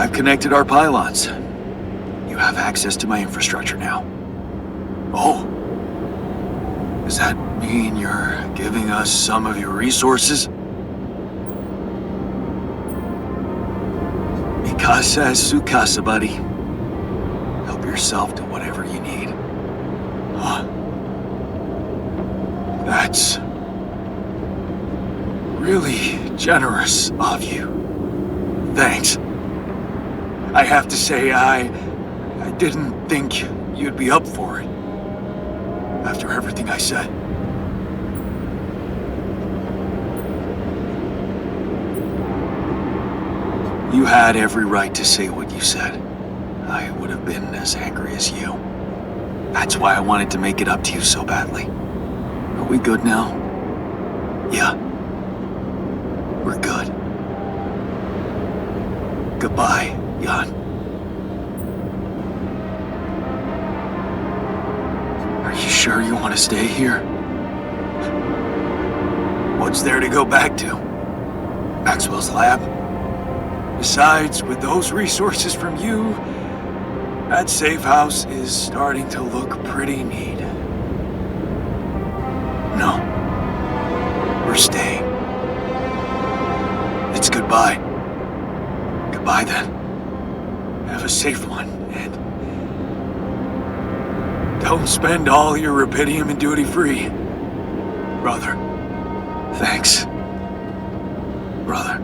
I've connected our pylons. You have access to my infrastructure now. Oh. Does that mean you're giving us some of your resources? Mikasa es su casa, buddy. Help yourself to whatever you need. Huh. That's really generous of you. Thanks. I have to say, I didn't think you'd be up for it. After everything I said. You had every right to say what you said. I would have been as angry as you. That's why I wanted to make it up to you so badly. Are we good now? Yeah. We're good. Goodbye, Jan. Are you sure you want to stay here? What's there to go back to? Maxwell's lab? Besides, with those resources from you, that safe house is starting to look pretty neat. No. We're staying. It's goodbye. Goodbye then. Have a safe one, and don't spend all your rubidium in duty-free. Brother. Thanks. Brother.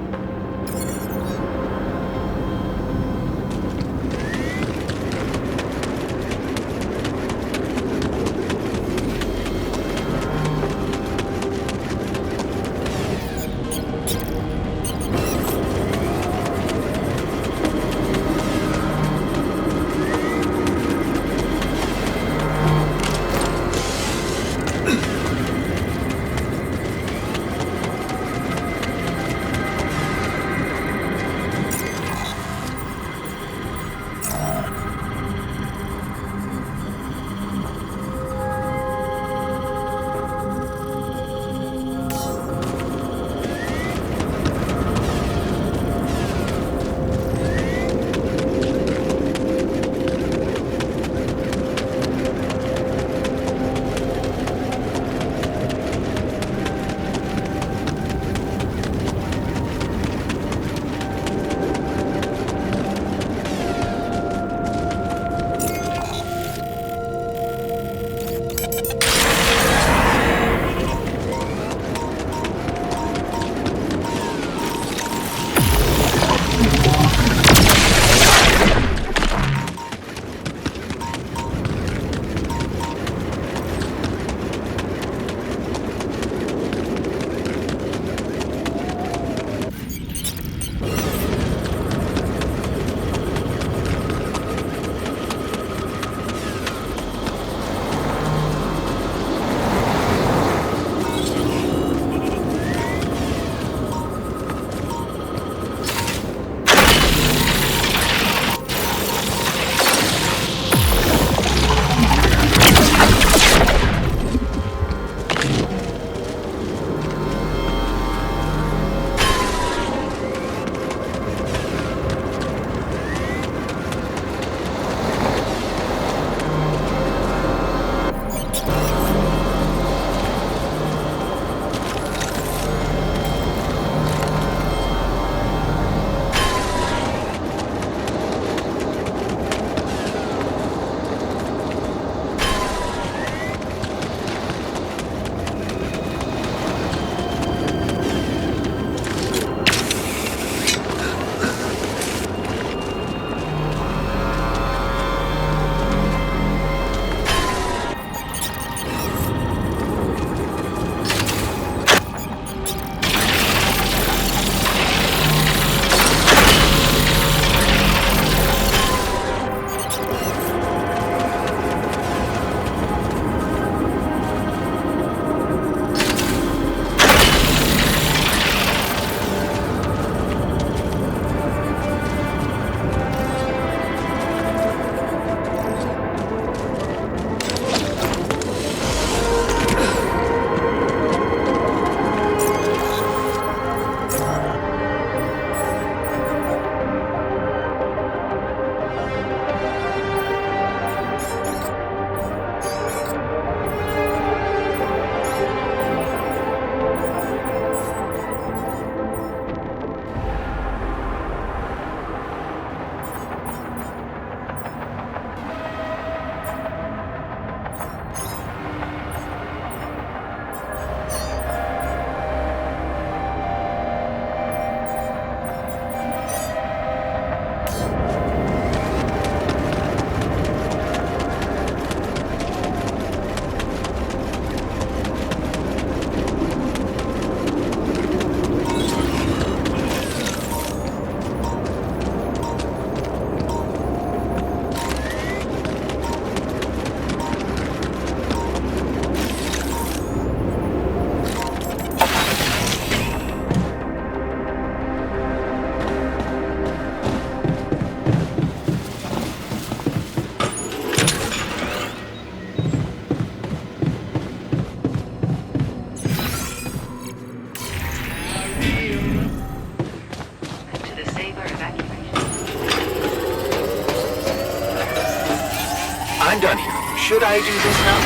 I'm done here. Should I do this now?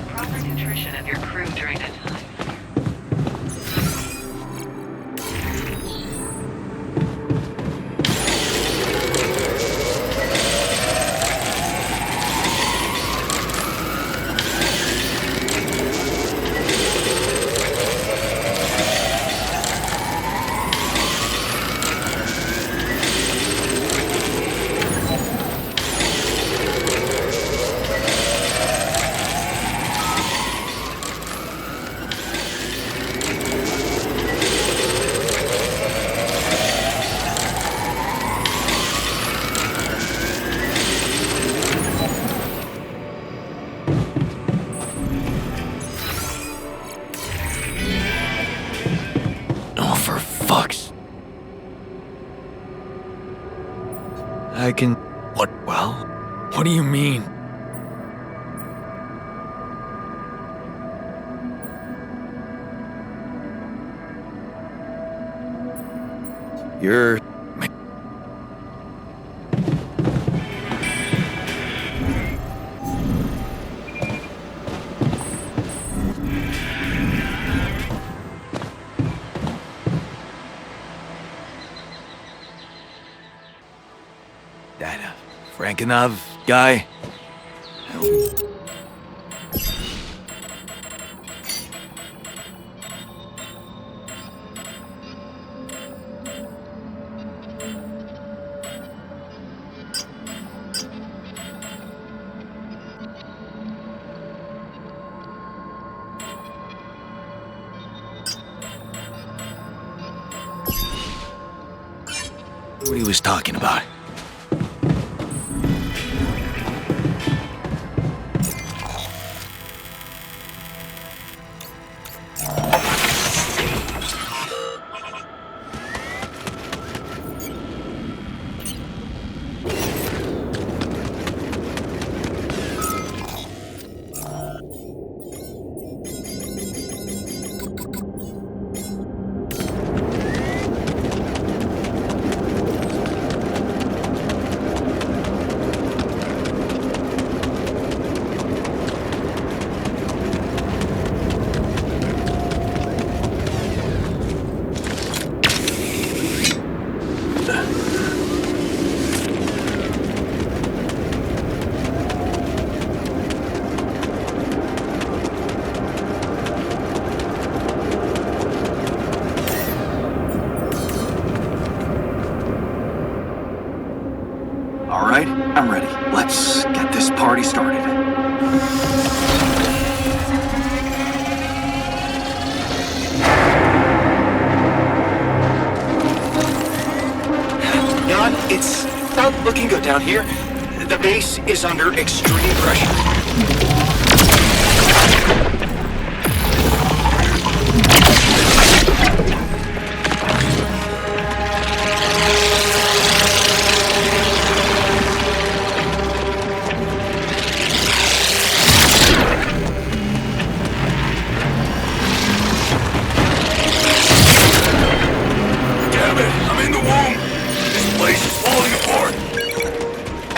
Proper nutrition of your crew during that time. I can... What? Well? What do you mean? You're... That Frankenov guy? What he was talking about. All right, I'm ready. Let's get this party started. Jan, it's not looking good down here. The base is under extreme pressure.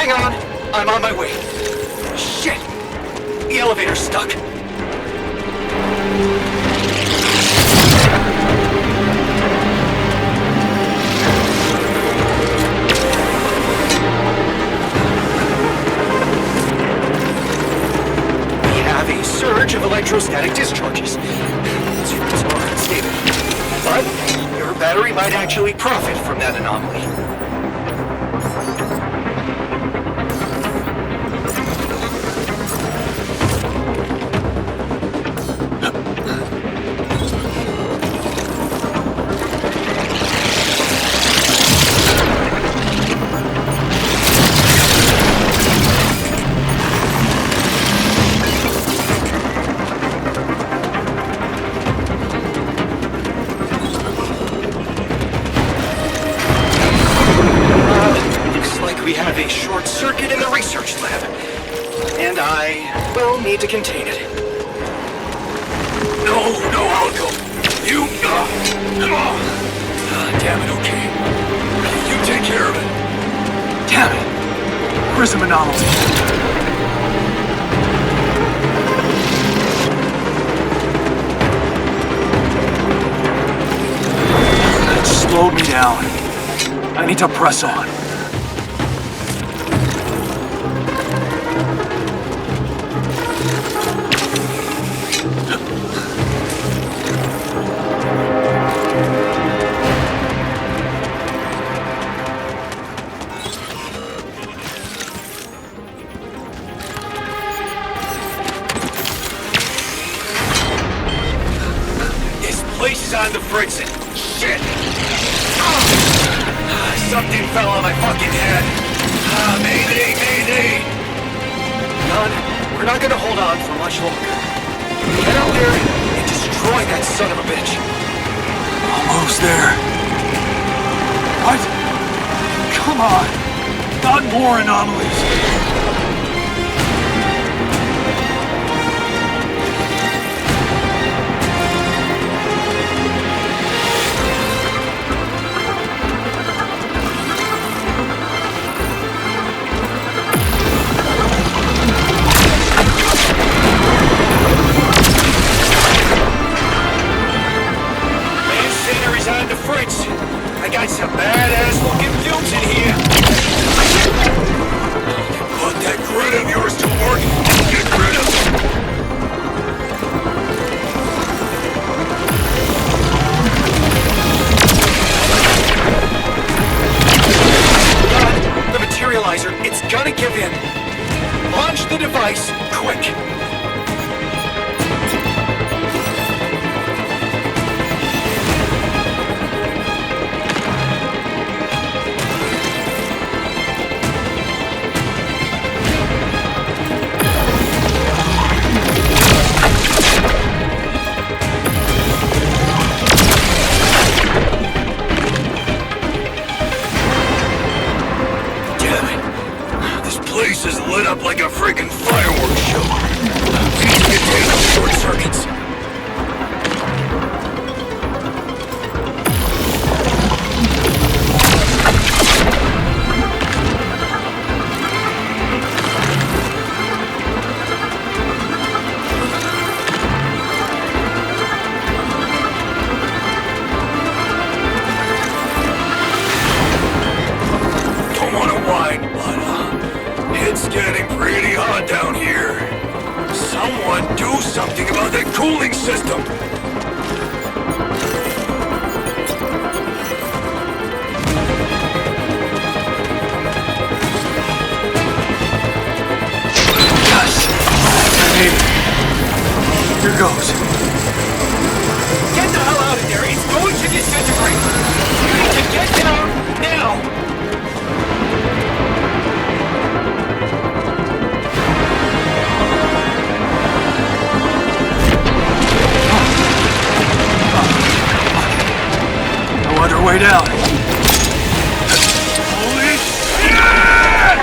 Hang on, I'm on my way. Shit! The elevator's stuck. We have a surge of electrostatic discharges. These rooms are unstable. But your battery might actually profit from that anomaly. We have a short circuit in the research lab, and I will need to contain it. No, I'll go. You, come on. Damn it, okay. You take care of it. Damn it. prism anomaly. That slowed me down. I need to press on. On the fritz. Shit! Something fell on my fucking head. Mayday, mayday! Gun, we're not gonna hold on for much longer. Get out there and destroy that son of a bitch. Almost there. What? Come on! Not more anomalies! I got some badass looking fumes in here. Put that grid of yours to work. Get rid of it. God, the materializer, it's gonna give in. Launch the device, quick. Is lit up like a freaking fireworks show. These contain short circuits. Don't want to whine, but it's getting pretty hot down here. Someone do something about that cooling system! Yes! I made it. Here goes. Get the hell out of there! It's going to disintegrate! You need to get down now! Way down. Holy shit!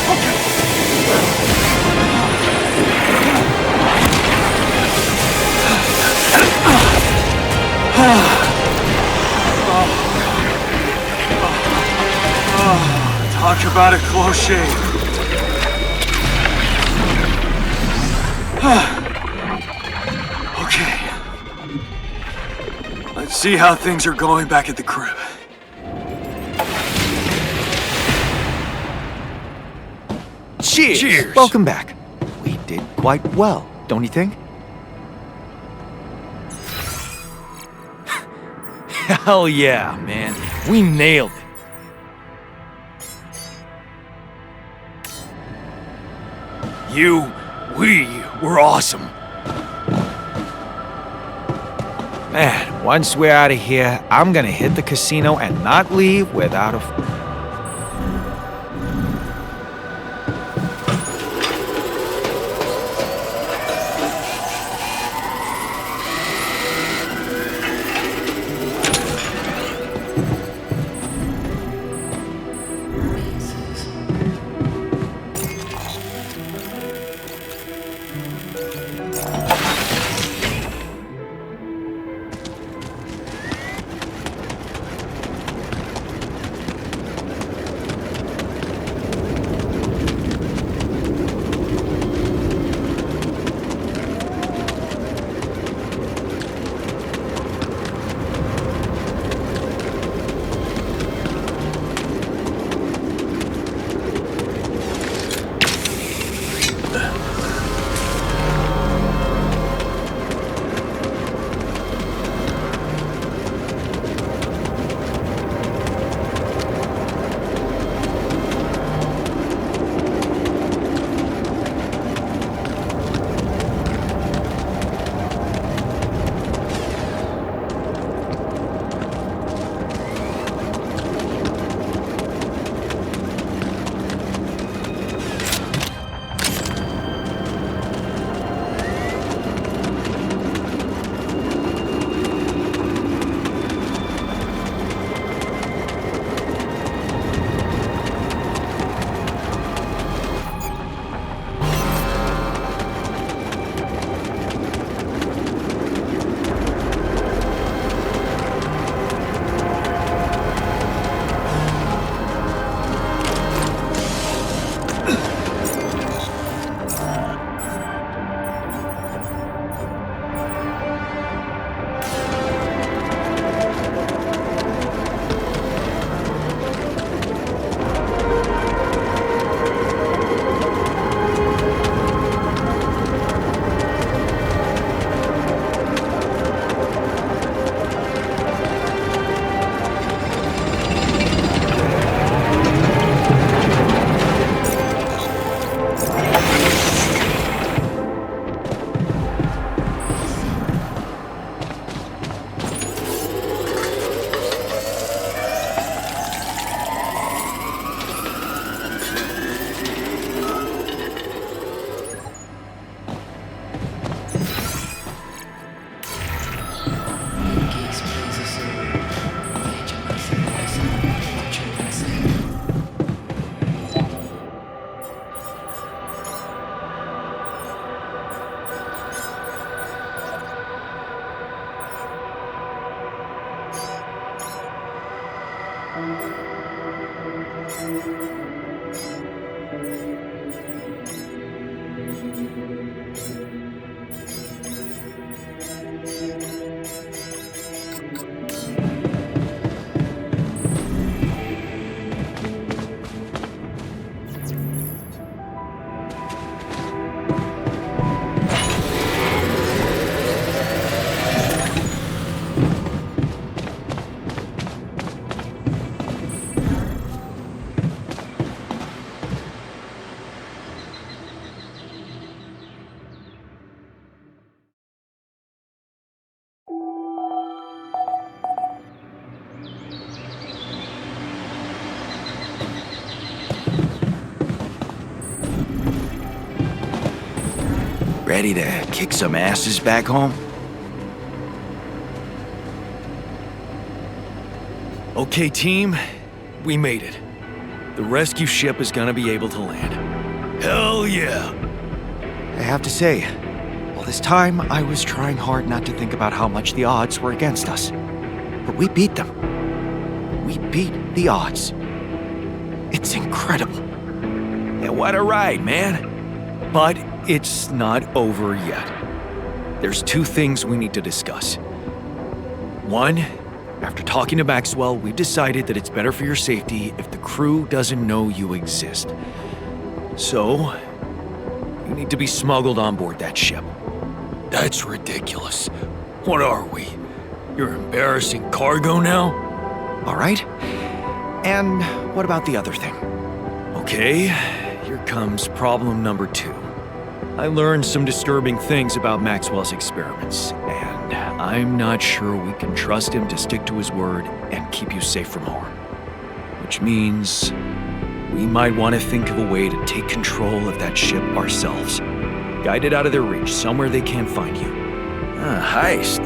Okay. Talk about a close shave. Okay. Let's see how things are going back at the crib. Cheers! Cheers! Welcome back. We did quite well, don't you think? Hell yeah, man. We nailed it. We were awesome. Man, once we're out of here, I'm gonna hit the casino and not leave without a... Ready to kick some asses back home? Okay, team. We made it. The rescue ship is gonna be able to land. Hell yeah! I have to say, all this time I was trying hard not to think about how much the odds were against us. But we beat them. We beat the odds. It's incredible. Yeah, what a ride, man. But it's not over yet. There's two things we need to discuss. One, after talking to Maxwell, we've decided that it's better for your safety if the crew doesn't know you exist. So, you need to be smuggled on board that ship. That's ridiculous. What are we? You're embarrassing cargo now? All right. And what about the other thing? Okay, here comes problem number 2. I learned some disturbing things about Maxwell's experiments, and I'm not sure we can trust him to stick to his word and keep you safe from harm. Which means we might want to think of a way to take control of that ship ourselves. Guide it out of their reach, somewhere they can't find you. Heist.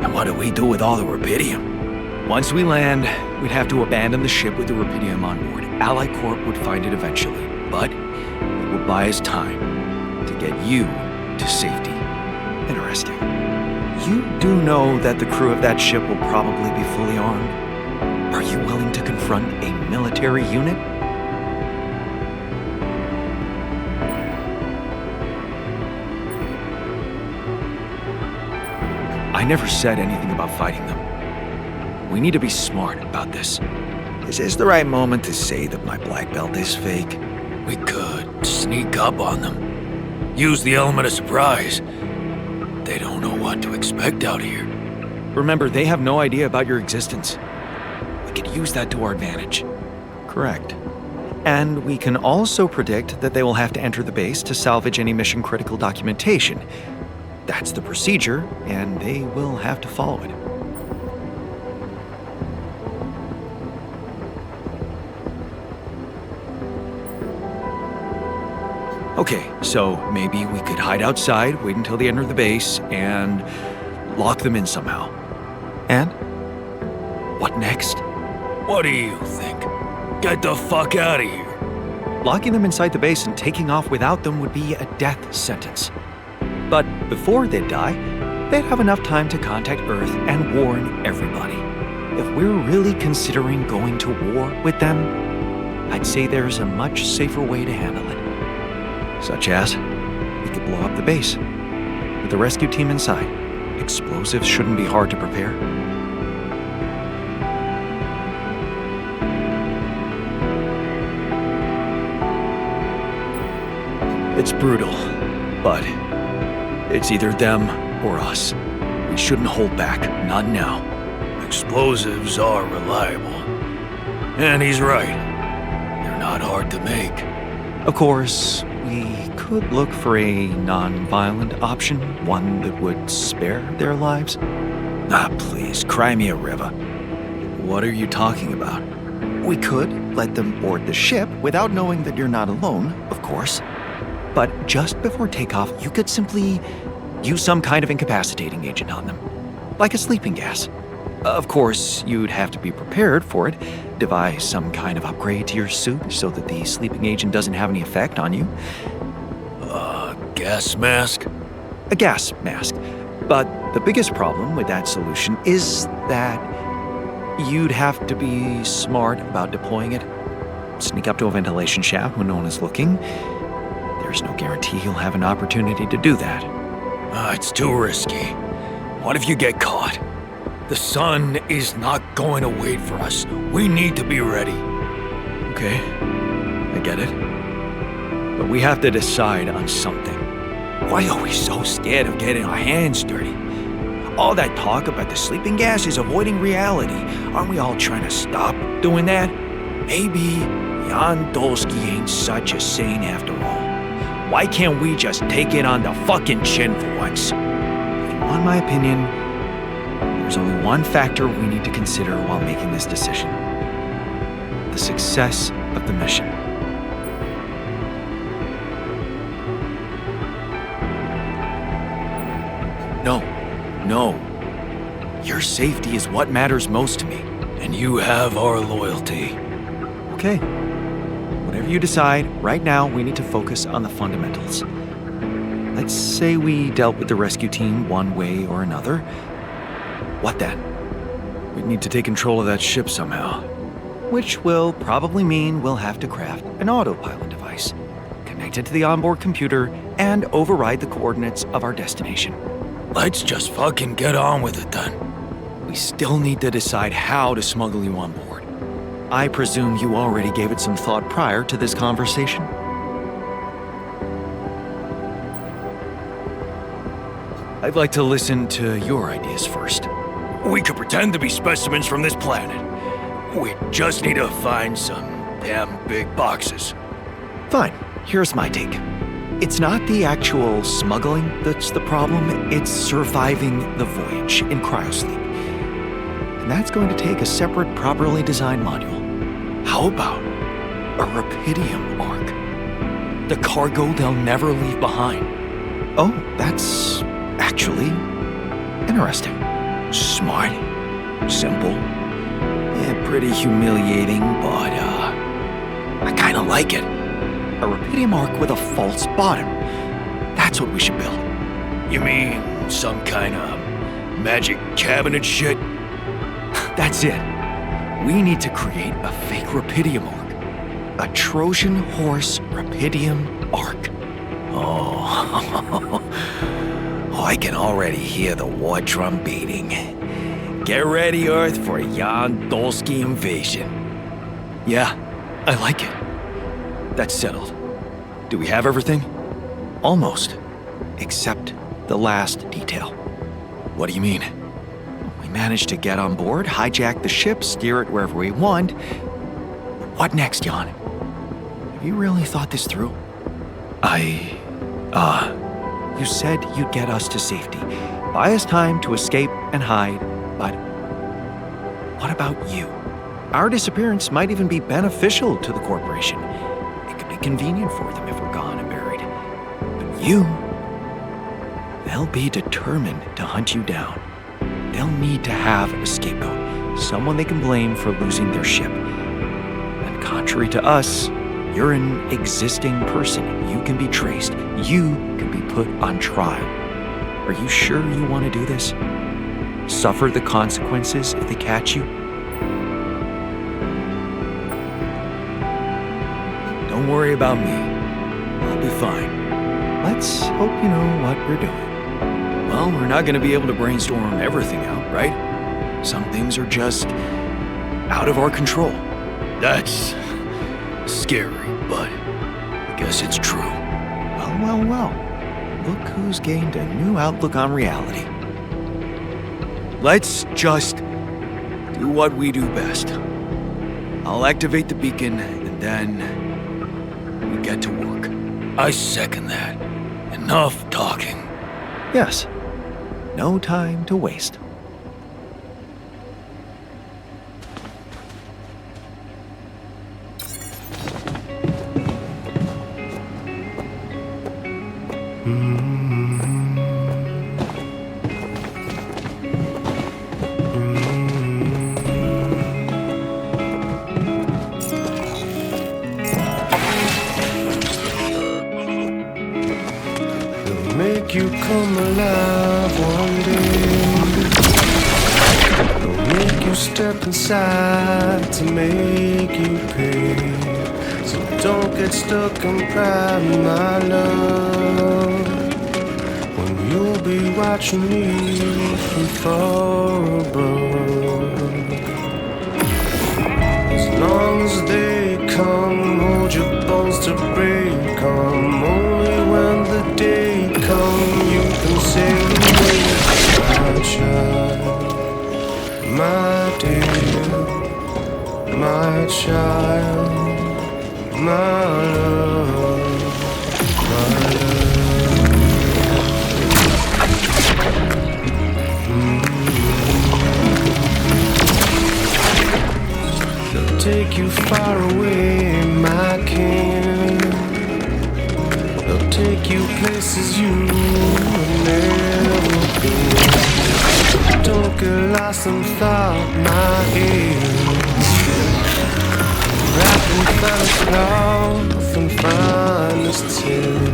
And what do we do with all the rubidium? Once we land, we'd have to abandon the ship with the rubidium on board. Ally Corp would find it eventually, but it would buy us time to get you to safety. Interesting. You do know that the crew of that ship will probably be fully armed? Are you willing to confront a military unit? I never said anything about fighting them. We need to be smart about this. Is this the right moment to say that my black belt is fake? We could sneak up on them. Use the element of surprise. They don't know what to expect out here. Remember, they have no idea about your existence. We could use that to our advantage. Correct. And we can also predict that they will have to enter the base to salvage any mission-critical documentation. That's the procedure, and they will have to follow it. Okay, so maybe we could hide outside, wait until they enter the base, and lock them in somehow. And? What next? What do you think? Get the fuck out of here. Locking them inside the base and taking off without them would be a death sentence. But before they'd die, they'd have enough time to contact Earth and warn everybody. If we're really considering going to war with them, I'd say there's a much safer way to handle it. Such as, we could blow up the base with the rescue team inside. Explosives shouldn't be hard to prepare. It's brutal, but it's either them or us. We shouldn't hold back, not now. Explosives are reliable. And he's right. They're not hard to make. Of course, we could look for a non-violent option, one that would spare their lives. Ah, please, cry me a river. What are you talking about? We could let them board the ship without knowing that you're not alone, of course. But just before takeoff, you could simply use some kind of incapacitating agent on them, like a sleeping gas. Of course, you'd have to be prepared for it, devise some kind of upgrade to your suit so that the sleeping agent doesn't have any effect on you. Gas mask? A gas mask. But the biggest problem with that solution is that you'd have to be smart about deploying it. sneak up to a ventilation shaft when no one is looking. There's no guarantee he'll have an opportunity to do that. It's too risky. What if you get caught? The sun is not going to wait for us. We need to be ready. Okay, I get it. But we have to decide on something. Why are we so scared of getting our hands dirty? All that talk about the sleeping gas is avoiding reality. Aren't we all trying to stop doing that? Maybe Jan Dolsky ain't such a saint after all. Why can't we just take it on the fucking chin for once? If you want my opinion, there's only one factor we need to consider while making this decision. The success of the mission. No. Your safety is what matters most to me. And you have our loyalty. Okay. Whatever you decide, right now we need to focus on the fundamentals. Let's say we dealt with the rescue team one way or another. What then? We need to take control of that ship somehow. Which will probably mean we'll have to craft an autopilot device, connect it to the onboard computer, and override the coordinates of our destination. Let's just fucking get on with it then. We still need to decide how to smuggle you on board. I presume you already gave it some thought prior to this conversation? I'd like to listen to your ideas first. We could pretend to be specimens from this planet. We just need to find some damn big boxes. Fine, here's my take. It's not the actual smuggling that's the problem, it's surviving the voyage in cryosleep. And that's going to take a separate, properly designed module. How about a Rapidium arc? The cargo they'll never leave behind. Oh, that's actually interesting. Smart, simple, pretty humiliating, but I kinda like it. A Rapidium arc with a false bottom. That's what we should build. You mean some kind of magic cabinet shit? That's it. We need to create a fake Rapidium arc. A Trojan horse Rapidium arc. Oh, I can already hear the war drum beating. Get ready, Earth, for Jan Dolsky invasion. Yeah, I like it. That's settled. Do we have everything? Almost. Except the last detail. What do you mean? We managed to get on board, hijack the ship, steer it wherever we want. What next, Jan? Have you really thought this through? You said you'd get us to safety, buy us time to escape and hide, but what about you? Our disappearance might even be beneficial to the corporation. It could be convenient for them if we're gone and buried. But you, they'll be determined to hunt you down. They'll need to have a scapegoat, someone they can blame for losing their ship. And contrary to us, you're an existing person. You can be traced. You can be put on trial. Are you sure you want to do this? Suffer the consequences if they catch you? Don't worry about me. I'll be fine. Let's hope you know what we're doing. Well, we're not going to be able to brainstorm everything out, right? Some things are just out of our control. That's scary, but I guess it's true. Well. Look who's gained a new outlook on reality. Let's just do what we do best. I'll activate the beacon, and then we get to work. I second that. Enough talking. Yes. No time to waste. Make you come alive one day. They'll make you step inside to make you pay. So don't get stuck in pride, my love, when you'll be watching me from far above. As long as they come, hold your bones to break them. Only when the day comes you can sail away, my child, my dear, my child, my love, my love. They'll take you far away, my king. They'll take you places you have never been. Don't get lost in thought, my ears. Wrapped in finest cloth and finest tale.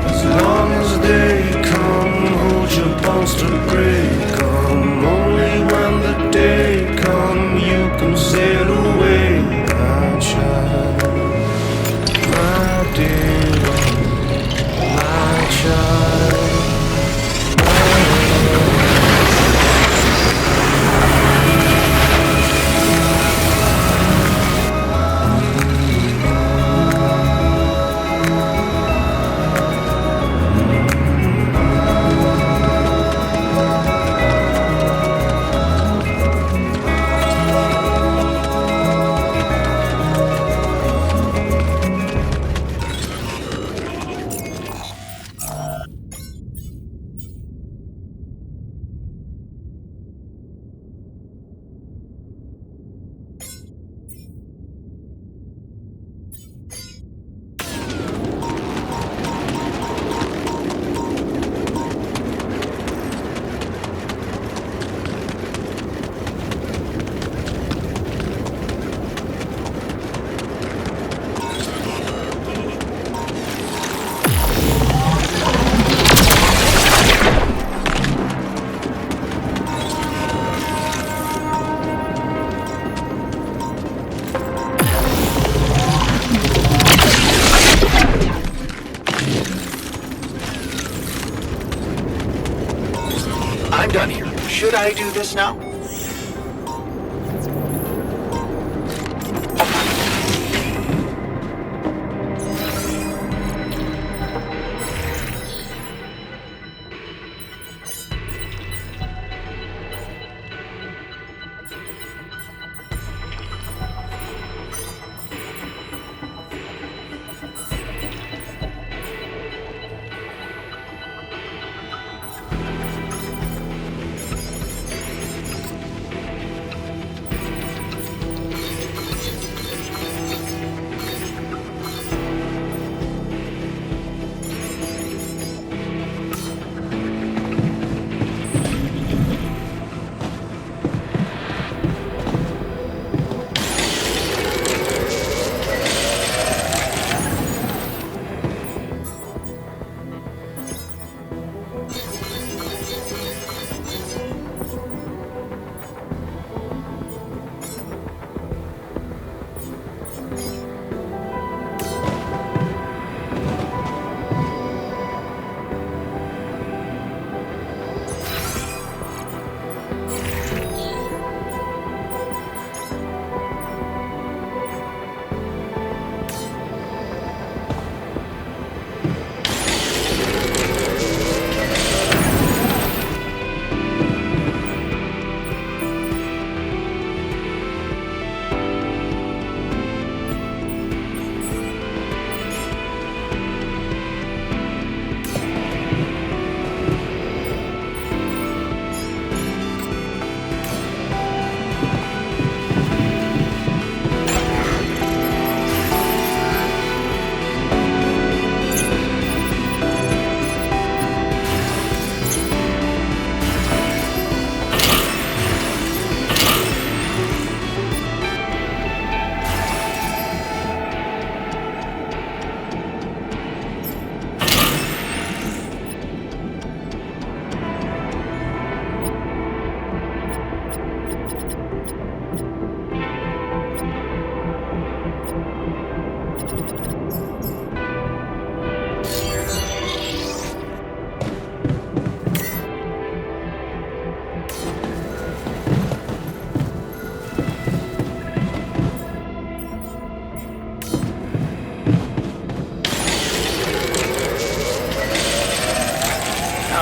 As long as they come, hold your bones to break them. Only when the day comes you can sail away, my child, my dear, my child. I'm done here. Should I do this now?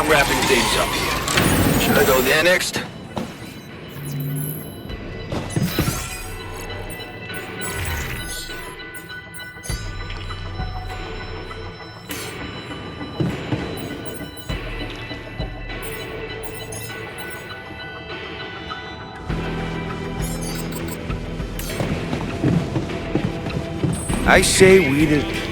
I'm wrapping things up here. Should I go there next? I say we did.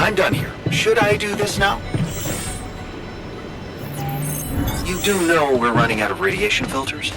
I'm done here. Should I do this now? You do know we're running out of radiation filters?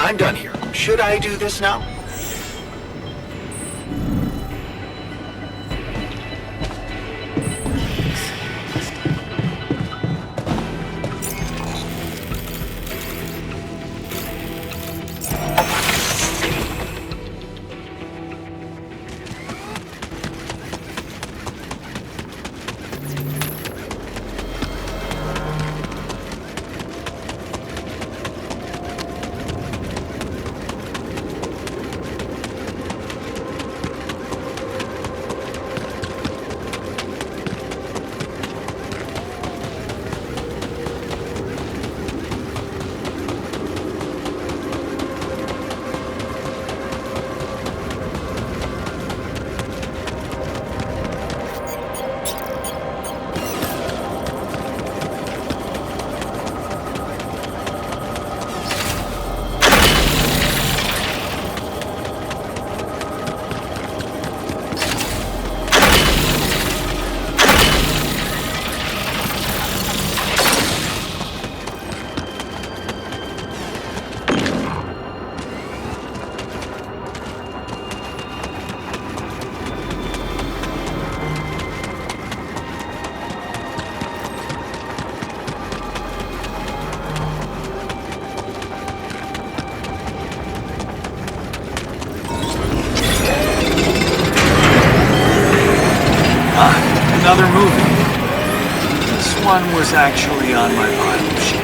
I'm done here. Should I do this now? sun was actually on my pile of shit.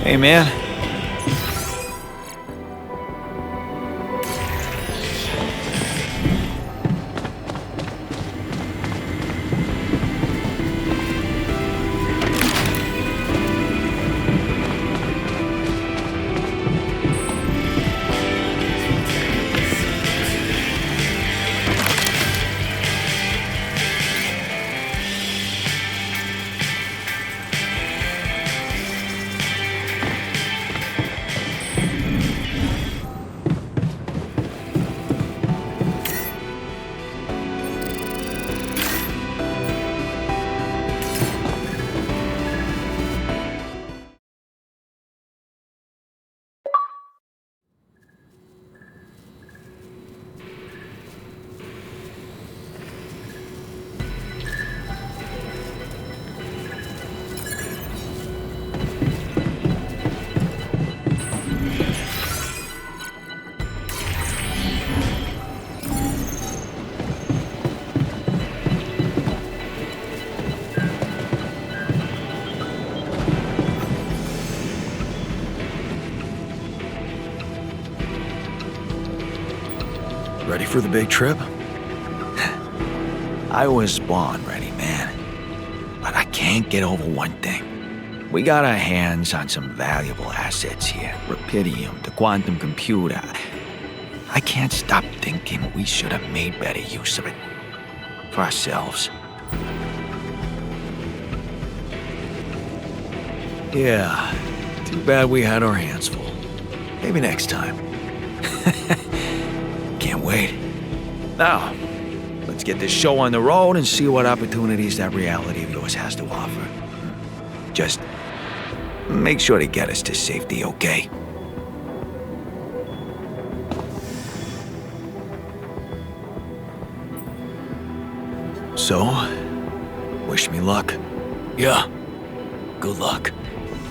Hey, man. Ready for the big trip? I was born ready, man. But I can't get over one thing. We got our hands on some valuable assets here. Rapidium, the quantum computer. I can't stop thinking we should have made better use of it. For ourselves. Yeah, too bad we had our hands full. Maybe next time. Can't wait. Now, let's get this show on the road and see what opportunities that reality of yours has to offer. Just make sure to get us to safety, okay? So, wish me luck. Yeah, good luck.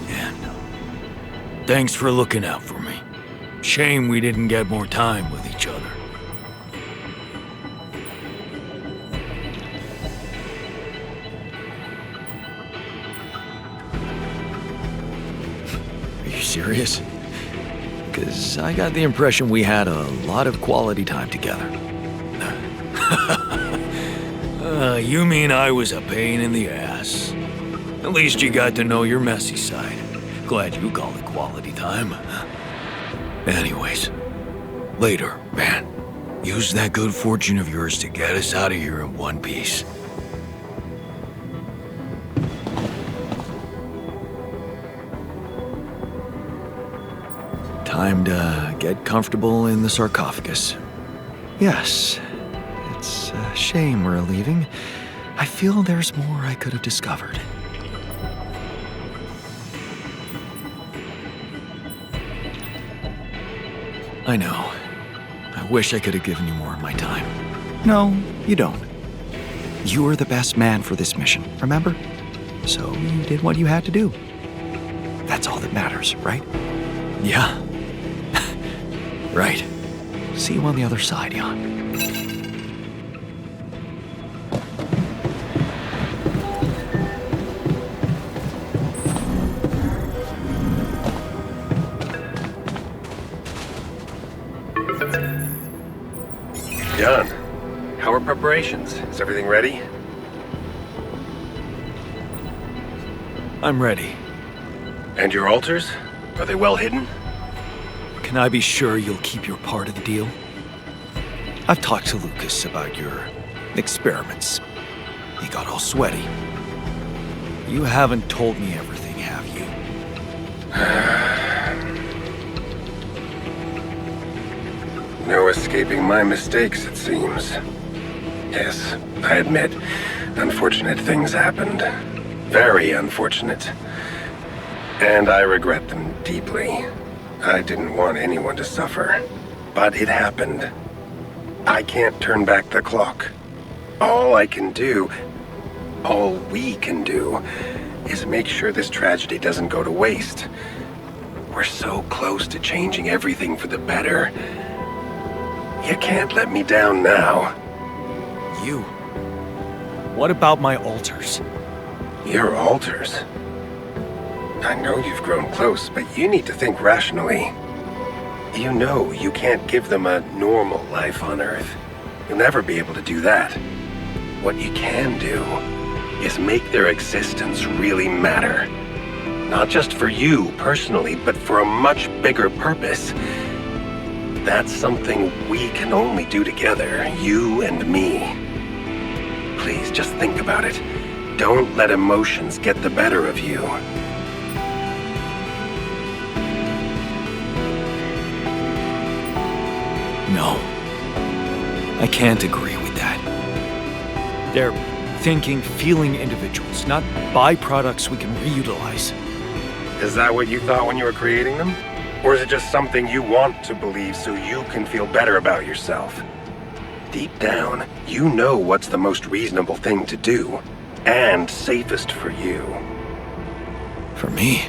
And thanks for looking out for me. Shame we didn't get more time with each other. Are you serious? Because I got the impression we had a lot of quality time together. You mean I was a pain in the ass? At least you got to know your messy side. Glad you call it quality time. Anyways, later, man. Use that good fortune of yours to get us out of here in one piece. Time to get comfortable in the sarcophagus. Yes, it's a shame we're leaving. I feel there's more I could have discovered. I know. I wish I could have given you more of my time. No, you don't. You were the best man for this mission, remember? So you did what you had to do. That's all that matters, right? Yeah. Right. See you on the other side, Jan. Jan, how are preparations? Is everything ready? I'm ready. And your altars? Are they well hidden? Can I be sure you'll keep your part of the deal? I've talked to Lucas about your experiments. He got all sweaty. You haven't told me everything, have you? No escaping my mistakes, it seems. Yes, I admit, unfortunate things happened. Very unfortunate. And I regret them deeply. I didn't want anyone to suffer. But it happened. I can't turn back the clock. All I can do, all we can do, is make sure this tragedy doesn't go to waste. We're so close to changing everything for the better. You can't let me down now. You? What about my altars? Your altars? I know you've grown close, but you need to think rationally. You know you can't give them a normal life on Earth. You'll never be able to do that. What you can do is make their existence really matter. Not just for you personally, but for a much bigger purpose. That's something we can only do together, you and me. Please, just think about it. Don't let emotions get the better of you. No. I can't agree with that. They're thinking, feeling individuals, not byproducts we can reutilize. Is that what you thought when you were creating them? Or is it just something you want to believe so you can feel better about yourself? Deep down, you know what's the most reasonable thing to do, and safest for you. For me?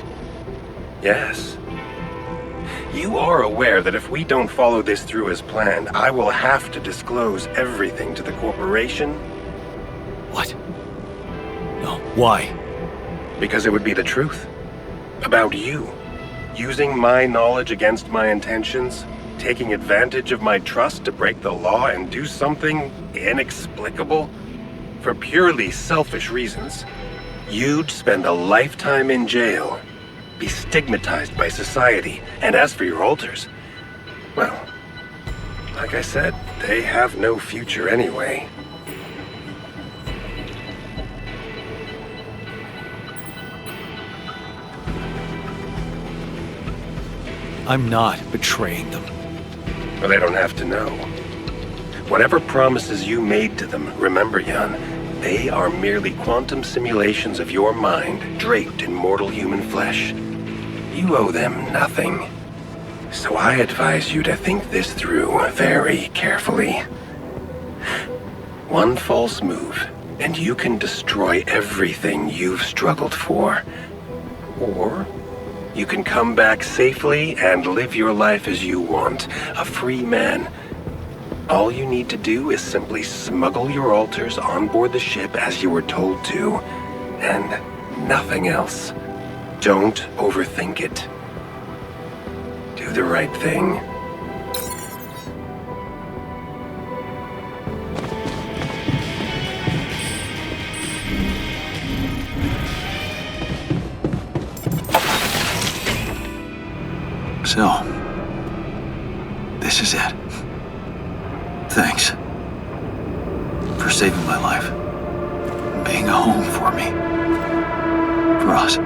Yes. You are aware that if we don't follow this through as planned, I will have to disclose everything to the corporation? What? No, why? Because it would be the truth. About you. Using my knowledge against my intentions, taking advantage of my trust to break the law and do something inexplicable for purely selfish reasons. You'd spend a lifetime in jail, be stigmatized by society, and as for your altars, well, like I said, they have no future anyway. I'm not betraying them. But they don't have to know. Whatever promises you made to them, remember, Jan, they are merely quantum simulations of your mind draped in mortal human flesh. You owe them nothing. So I advise you to think this through very carefully. One false move, and you can destroy everything you've struggled for. Or you can come back safely and live your life as you want, a free man. All you need to do is simply smuggle your altars on board the ship as you were told to, and nothing else. Don't overthink it. Do the right thing. So, this is it. Thanks for saving my life, being a home for me, for us.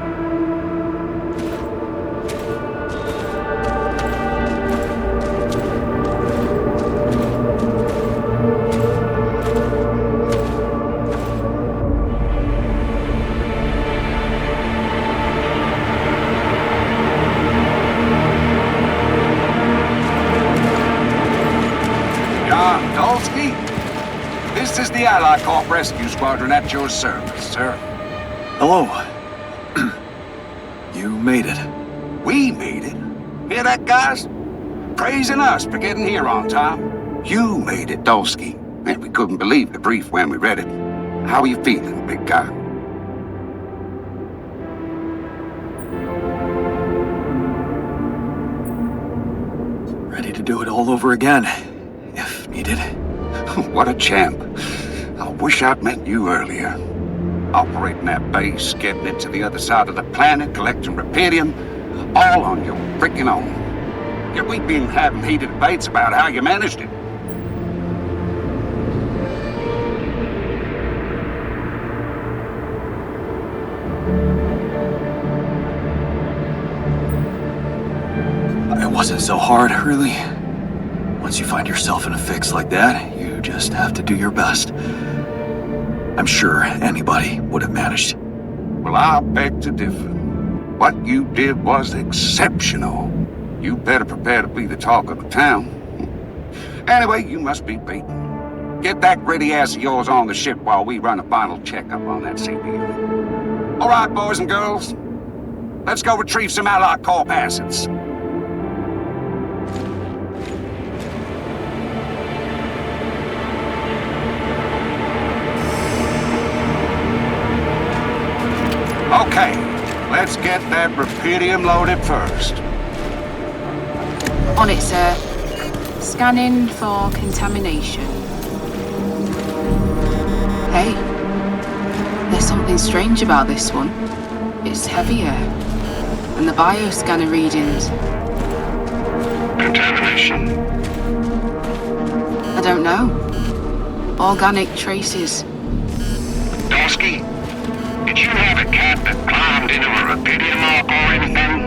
This is the Allied Corp Rescue Squadron at your service, sir. Hello. You made it. We made it. Hear that, guys? praising us for getting here on time. You made it, Dolsky, and we couldn't believe the brief when we read it. How are you feeling, big guy? Ready to do it all over again, if needed. What a champ. I wish I'd met you earlier. Operating that base, getting it to the other side of the planet, collecting Rapidium, all on your freaking own. Yet we've been having heated debates about how you managed it. It wasn't so hard, really. Once you find yourself in a fix like that, you just have to do your best. I'm sure anybody would have managed. Well, I beg to differ. What you did was exceptional. You better prepare to be the talk of the town. Anyway, you must be beaten. Get that gritty ass of yours on the ship while we run a final checkup on that CPU. All right, boys and girls. Let's go retrieve some Allied Corp assets. Okay, let's get that Rapidium loaded first. On it, sir. Scanning for contamination. Hey, there's something strange about this one. It's heavier. And the bioscanner readings. Contamination? I don't know. Organic traces. Dolsky, did you have a cat that climbed into a Rapidium arc or anything?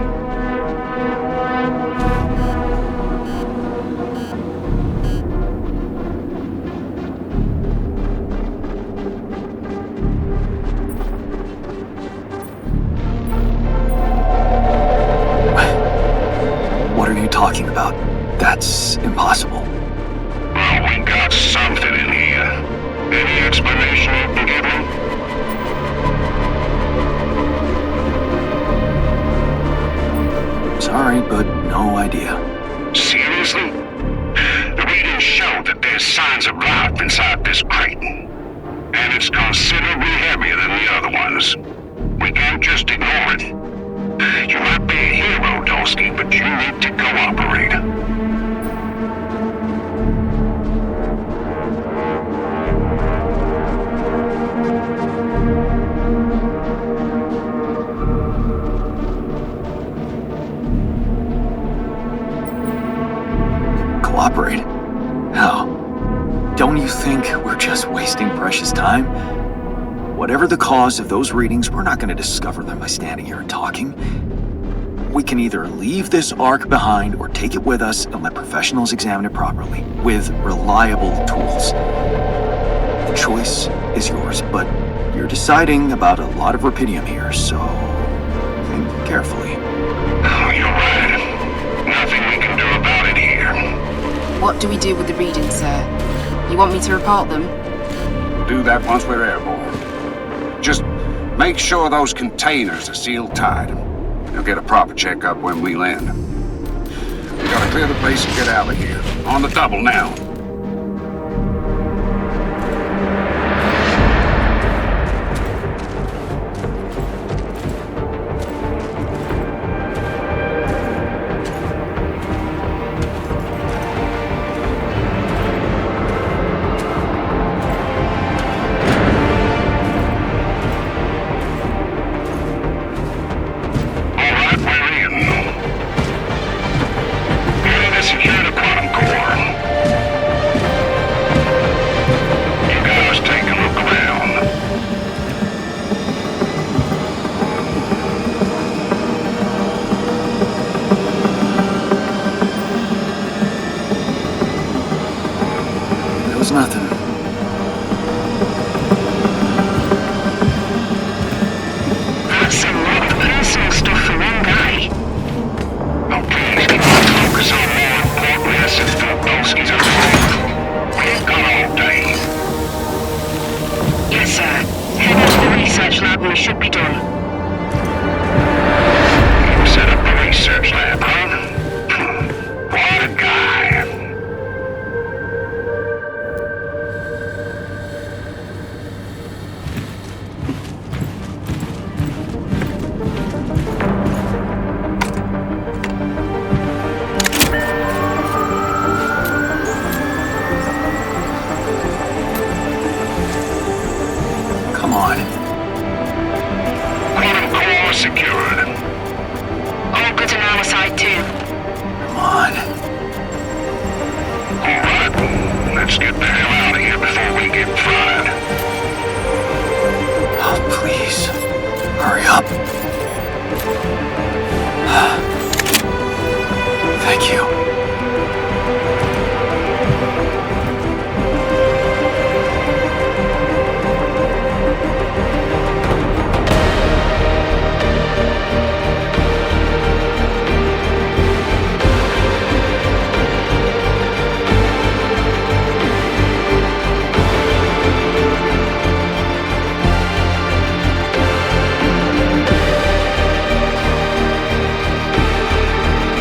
What are you talking about? That's impossible. Well, we got something in here. Any explanation you can give me? Sorry, but no idea. Seriously? The readings show that there's signs of life inside this crate. And it's considerably heavier than the other ones. We can't just ignore it. You might be a hero, Dolsky, but you need to cooperate. Cooperate? How? Don't you think we're just wasting precious time? Whatever the cause of those readings, we're not going to discover them by standing here and talking. We can either leave this arc behind or take it with us and let professionals examine it properly, with reliable tools. The choice is yours, but you're deciding about a lot of Rapidium here, so think carefully. Oh, you're right. Nothing we can do about it here. What do we do with the readings, sir? You want me to report them? Do that once we're airborne. Just make sure those containers are sealed tight. You'll get a proper checkup when we land. We gotta clear the place and get out of here. On the double now. Nothing. That's a lot of personal stuff for one guy. Oh, please, can you focus on more important assets for Dolsky's arrival? We ain't got all day. Yes, sir. Head into the research lab and we should be done. You set up the research lab, huh? What a guy. secured. All good on our side too. Come on. Alright, let's get the hell out of here before we get fried. Oh, please. Hurry up. Thank you.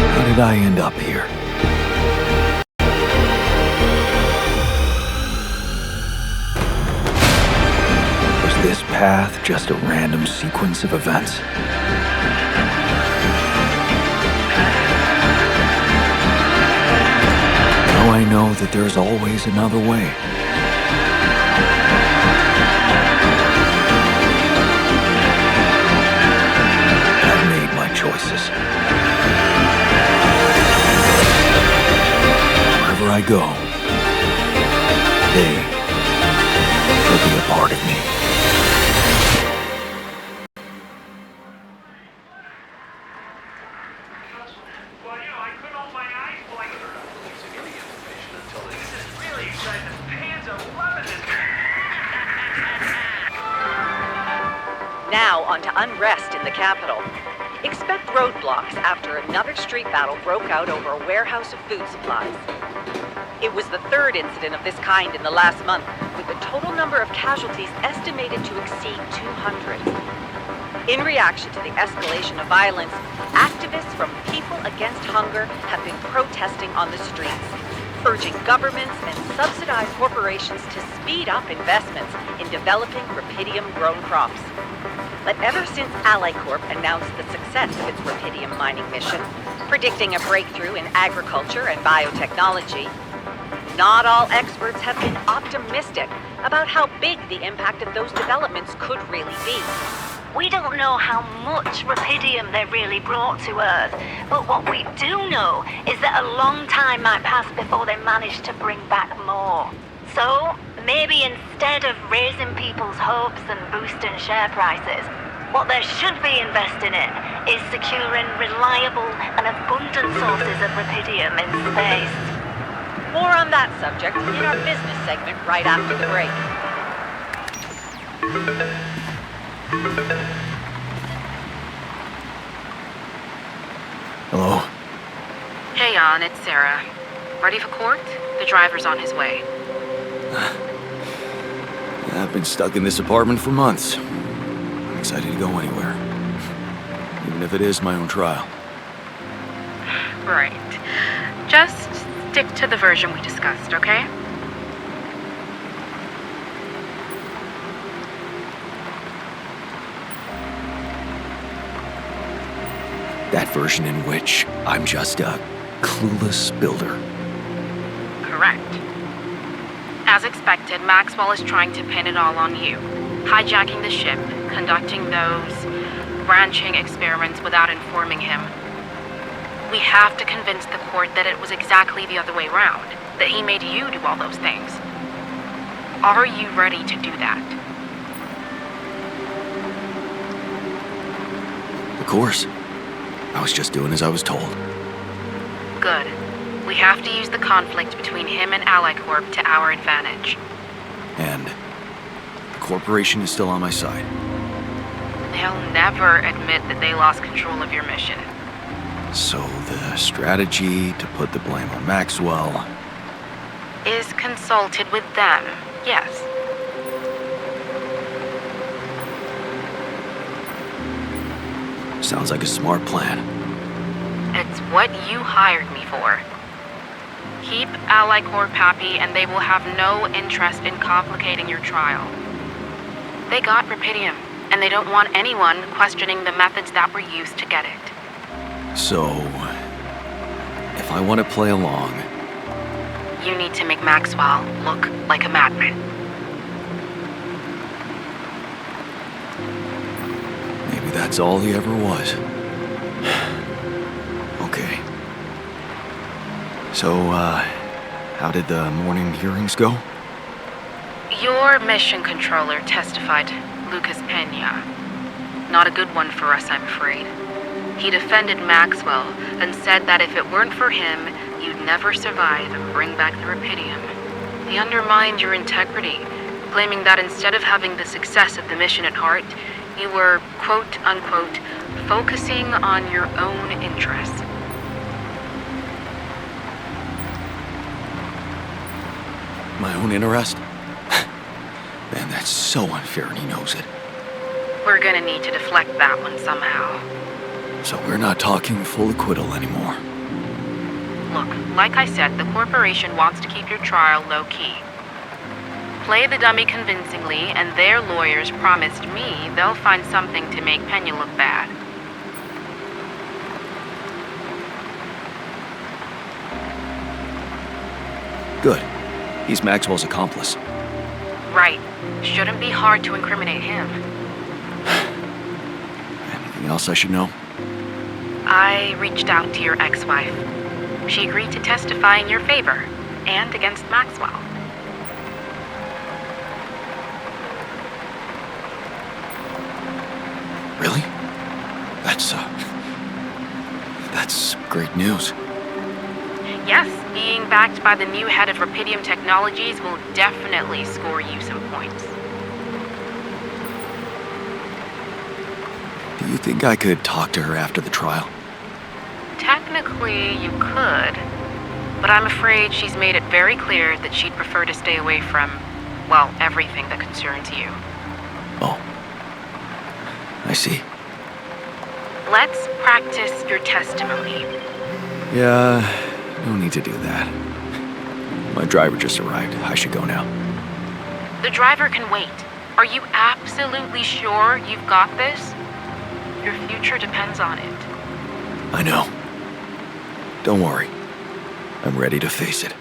How did I end up here? Was this path just a random sequence of events? Now I know that there's always another way. I've made my choices. Wherever I go, they will be a part of me. Now on to unrest in the capital. Expect roadblocks after another street battle broke out over a warehouse of food supplies. It was the third incident of this kind in the last month, with the total number of casualties estimated to exceed 200. In reaction to the escalation of violence, activists from People Against Hunger have been protesting on the streets, urging governments and subsidized corporations to speed up investments in developing rubidium-grown crops. But ever since AllyCorp announced the success of its rubidium mining mission, predicting a breakthrough in agriculture and biotechnology, not all experts have been optimistic about how big the impact of those developments could really be. We don't know how much rubidium they really brought to Earth, but what we do know is that a long time might pass before they manage to bring back more. So, maybe instead of raising people's hopes and boosting share prices, what they should be investing in is securing reliable and abundant sources of rubidium in space. More on that subject in our business segment right after the break. Hello? Hey, Jan, it's Sarah. Ready for court? The driver's on his way. I've been stuck in this apartment for months. I'm excited to go anywhere. Even if it is my own trial. Right. Just stick to the version we discussed, okay? That version in which I'm just a clueless builder. Correct. As expected, Maxwell is trying to pin it all on you. Hijacking the ship, conducting those branching experiments without informing him. We have to convince the court that it was exactly the other way around, that he made you do all those things. Are you ready to do that? Of course. I was just doing as I was told. Good. We have to use the conflict between him and AllyCorp to our advantage. And the corporation is still on my side. They'll never admit that they lost control of your mission. So the strategy to put the blame on Maxwell... Is consulted with them, yes. Sounds like a smart plan. It's what you hired me for. Keep AllyCorp happy and they will have no interest in complicating your trial. They got rubidium, and they don't want anyone questioning the methods that were used to get it. So, if I want to play along... You need to make Maxwell look like a madman. Maybe That's all he ever was. Okay. So, how did the morning hearings go? Your mission controller testified, Lucas Pena. Not a good one for us, I'm afraid. He defended Maxwell and said that if it weren't for him, you'd never survive and bring back the Rapidium. He undermined your integrity, claiming that instead of having the success of the mission at heart, you were, quote-unquote, focusing on your own interests. My own interest? Man, that's so unfair and he knows it. We're gonna need to deflect that one somehow. So we're not talking full acquittal anymore. Look, like I said, the corporation wants to keep your trial low-key. Play the dummy convincingly, and their lawyers promised me they'll find something to make Pena look bad. Good. He's Maxwell's accomplice. Right. Shouldn't be hard to incriminate him. Anything else I should know? I reached out to your ex-wife. She agreed to testify in your favor, and against Maxwell. Really? That's great news. Yes, being backed by the new head of Rapidium Technologies will definitely score you some points. Do you think I could talk to her after the trial? Technically, you could, but I'm afraid she's made it very clear that she'd prefer to stay away from, well, everything that concerns you. Oh. I see. Let's practice your testimony. Yeah, no need to do that. My driver just arrived. I should go now. The driver can wait. Are you absolutely sure you've got this? Your future depends on it. I know. Don't worry. I'm ready to face it.